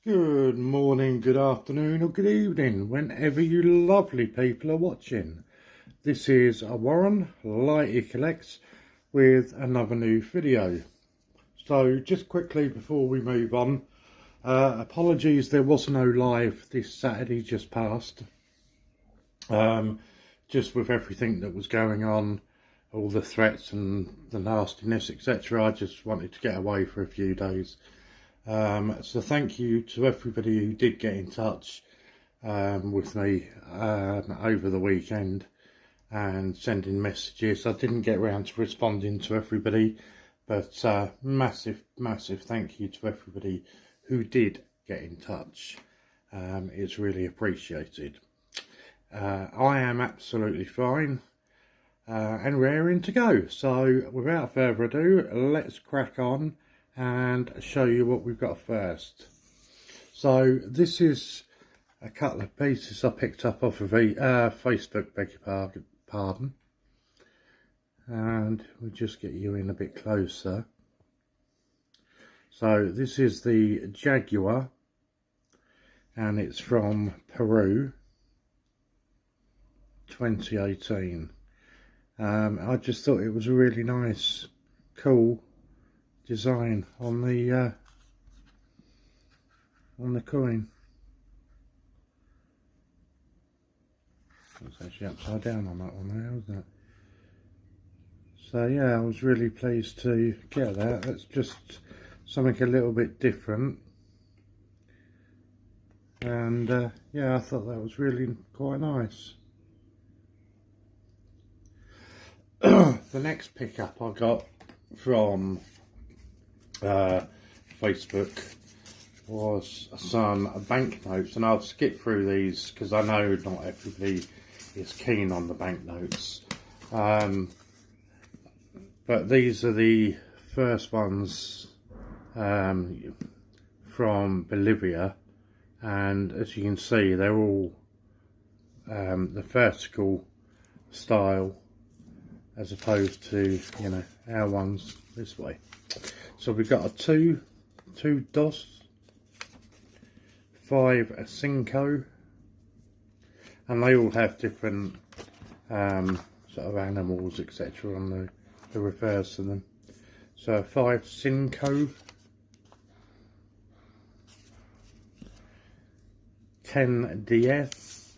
Good morning, good afternoon or good evening, whenever you lovely people are watching. This is Warren, Lighty Collects, with another new video. So just quickly before we move on, apologies there was no live this Saturday just past. Just with everything that was going on, all the threats and the nastiness, etc. I just wanted to get away for a few days. So thank you to everybody who did get in touch with me over the weekend and sending messages. I didn't get around to responding to everybody, but massive thank you to everybody who did get in touch. It's really appreciated. I am absolutely fine and raring to go. So without further ado, let's crack on and show you what we've got first. So this is a couple of pieces I picked up off of Facebook, beg your pardon, and we'll just get you in a bit closer. So this is the Jaguar and it's from Peru, 2018. I just thought it was a really nice, cool design on the coin. It's actually upside down on that one there, isn't it? So yeah, I was really pleased to get that. That's just something a little bit different, and yeah, I thought that was really quite nice. The next pickup I got from Facebook was some banknotes, and I'll skip through these because I know not everybody is keen on the banknotes, but these are the first ones from Bolivia, and as you can see they're all the vertical style as opposed to, you know, our ones this way. So we've got a 2 dos, 5 Cinco, and they all have different sort of animals, etc. on the reverse of them. So 5 Cinco, 10 DS,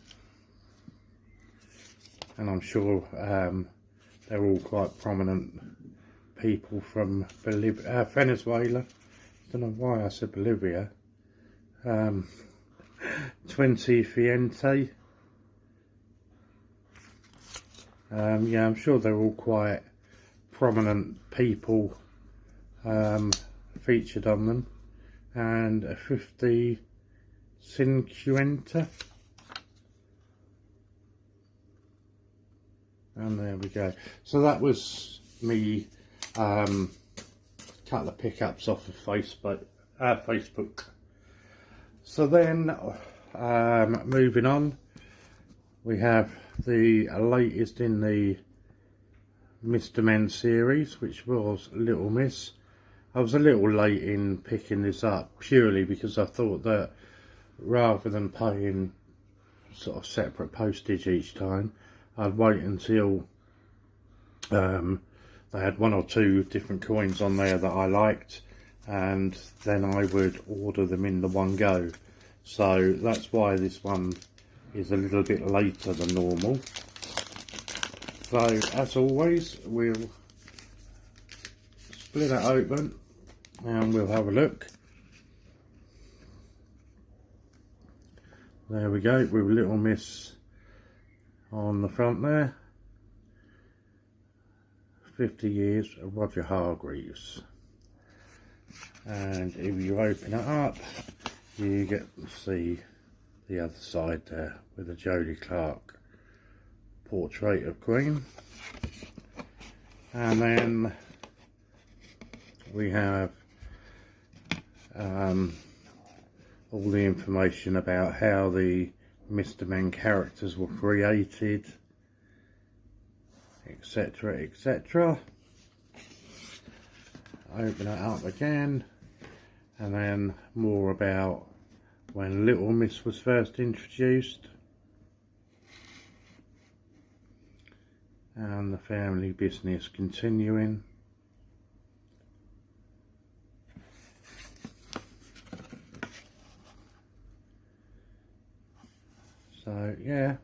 and I'm sure they're all quite prominent people from Venezuela. Don't know why I said Bolivia. 20 Fiente. Yeah, I'm sure they're all quite prominent people featured on them. And a 50 Cinquenta. And there we go. So that was me couple of pickups off of Facebook. So then moving on, we have the latest in the Mr. Men series, which was Little Miss. I was a little late in picking this up purely because I thought that rather than paying sort of separate postage each time, I'd wait until they had 1 or 2 different coins on there that I liked, and then I would order them in the one go. So that's why this one is a little bit later than normal. So as always, we'll split it open and we'll have a look. There we go, with Little Miss on the front there. 50 years of Roger Hargreaves. And if you open it up, you get to see the other side there with the Jodie Clark portrait of Queen. And then we have all the information about how the Mr. Men characters were created, etc, etc. Open it up again, and then more about when Little Miss was first introduced. And the family business continuing. So yeah,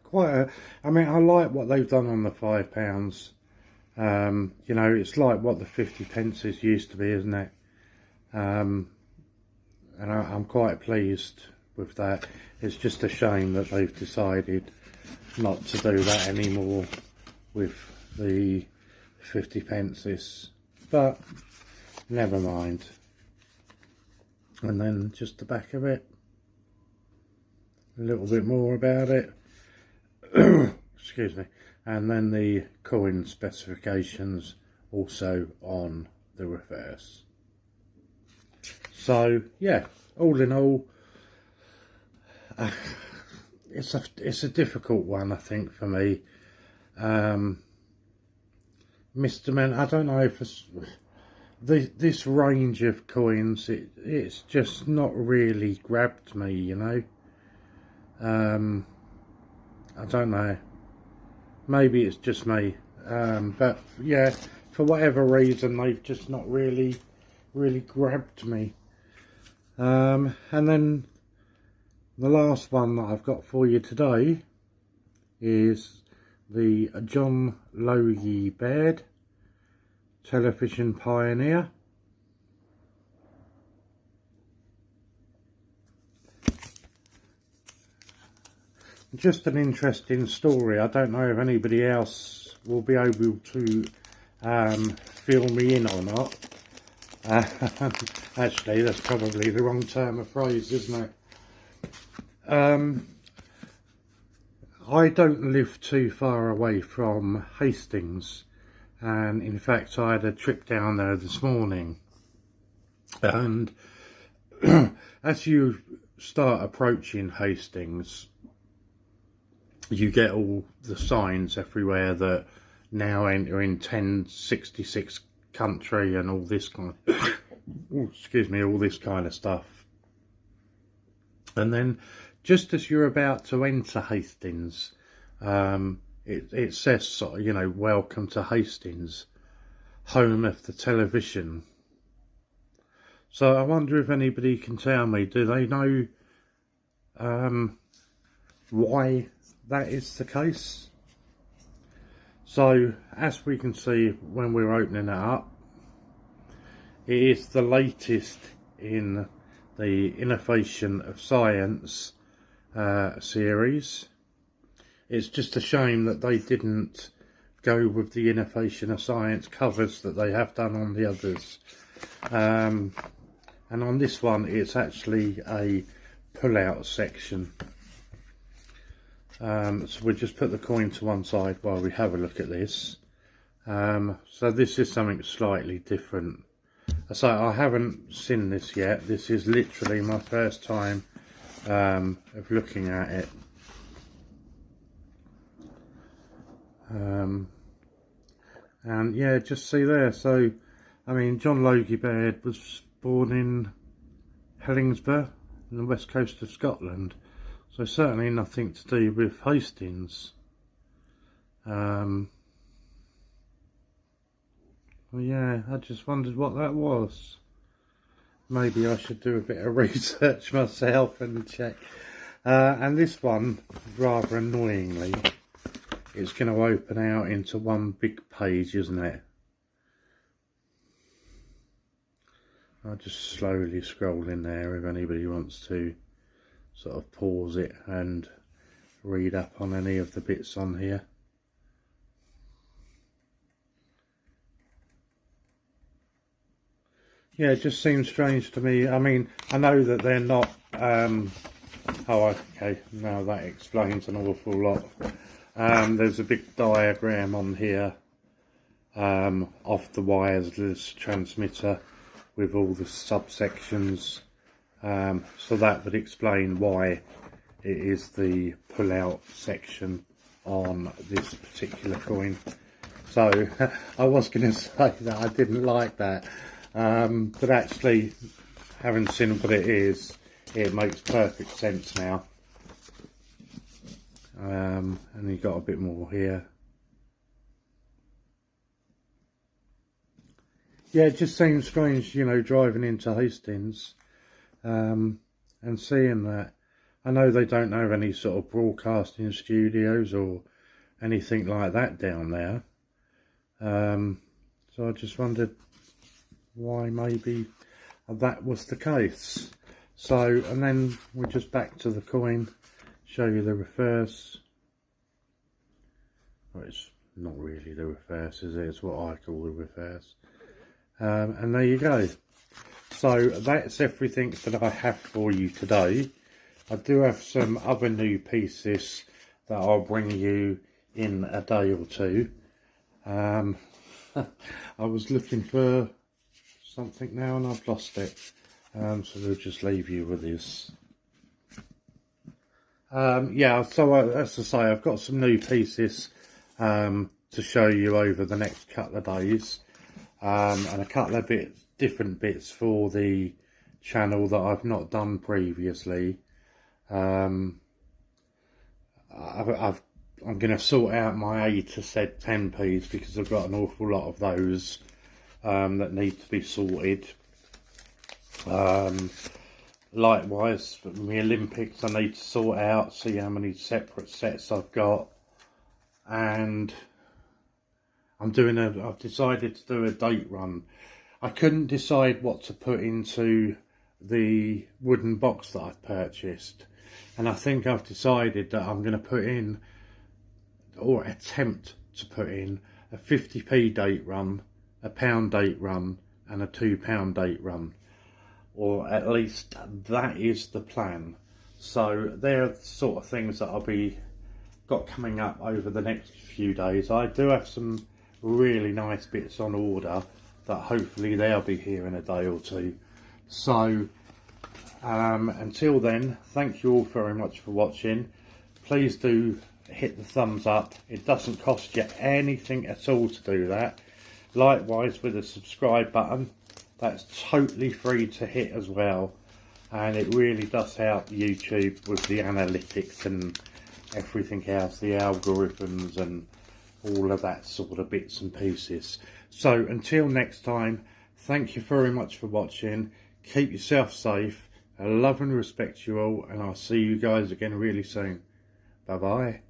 I mean, I like what they've done on the £5. You know, it's like what the 50 pences used to be, isn't it? And I'm quite pleased with that. It's just a shame that they've decided not to do that anymore with the 50 pences, but never mind. And then just the back of it, a little bit more about it. Excuse me. And then the coin specifications also on the reverse. So yeah, all in all, it's a difficult one, I think, for me. Mr. Men, I don't know if it's, this range of coins, it's just not really grabbed me, you know. I don't know, maybe it's just me, but yeah, for whatever reason they've just not really grabbed me. And then the last one that I've got for you today is the Johnlogie Bed Television Pioneer. Just an interesting story. I don't know if anybody else will be able to fill me in or not. Actually, that's probably the wrong term of phrase, isn't it? I don't live too far away from Hastings, and in fact I had a trip down there this morning, and as you start approaching Hastings, you get all the signs everywhere that now enter in 1066 country and all this kind of excuse me, all this kind of stuff. And then just as you're about to enter Hastings, it says, you know, welcome to Hastings, home of the television. So I wonder if anybody can tell me, do they know why that is the case? So as we can see when we're opening it up, it is the latest in the Innovation of Science series. It's just a shame that they didn't go with the Innovation of Science covers that they have done on the others. And on this one it's actually a pull-out section. So we'll just put the coin to one side while we have a look at this. So this is something slightly different. So I haven't seen this yet. This is literally my first time of looking at it. And yeah, just see there. So, I mean, Johnlogie Bed was born in Helensburgh, in the west coast of Scotland. So certainly nothing to do with Hastings. Well, yeah, I just wondered what that was. Maybe I should do a bit of research myself and check. And this one, rather annoyingly, it's going to open out into one big page, isn't it? I'll just slowly scroll in there if anybody wants to sort of pause it and read up on any of the bits on here. Yeah, it just seems strange to me. I mean, I know that they're not oh, okay, now that explains an awful lot. There's a big diagram on here of the wireless transmitter with all the subsections, so that would explain why it is the pull-out section on this particular coin. So I was going to say that I didn't like that, but actually, having seen what it is, it makes perfect sense now. And you've got a bit more here. Yeah, it just seems strange, you know, driving into Hastings and seeing that. I know they don't have any sort of broadcasting studios or anything like that down there. So I just wondered why maybe that was the case. So, and then we're just back to the coin, show you the reverse. Well, it's not really the reverse, is it? It's what I call the reverse. And there you go. So that's everything that I have for you today. I do have some other new pieces that I'll bring you in a day or two. I was looking for something now and I've lost it. So we'll just leave you with this. Yeah, so as I say, I've got some new pieces to show you over the next couple of days. And a couple of different bits for the channel that I've not done previously. I'm going to sort out my A to Z 10p's because I've got an awful lot of those that need to be sorted. Likewise, for my Olympics, I need to sort out, see how many separate sets I've got, and I've decided to do a date run. I couldn't decide what to put into the wooden box that I've purchased, and I think I've decided that I'm going to put in, or attempt to put in, a 50p date run, a £1 date run and a £2 date run, or at least that is the plan. So they're the sort of things that I'll be got coming up over the next few days. I do have some really nice bits on order that hopefully they'll be here in a day or two. So until then, thank you all very much for watching. Please do hit the thumbs up. It doesn't cost you anything at all to do that. Likewise with the subscribe button, that's totally free to hit as well, and it really does help YouTube with the analytics and everything else, the algorithms and all of that sort of bits and pieces. So until next time, thank you very much for watching. Keep yourself safe. I love and respect you all, and I'll see you guys again really soon. Bye bye.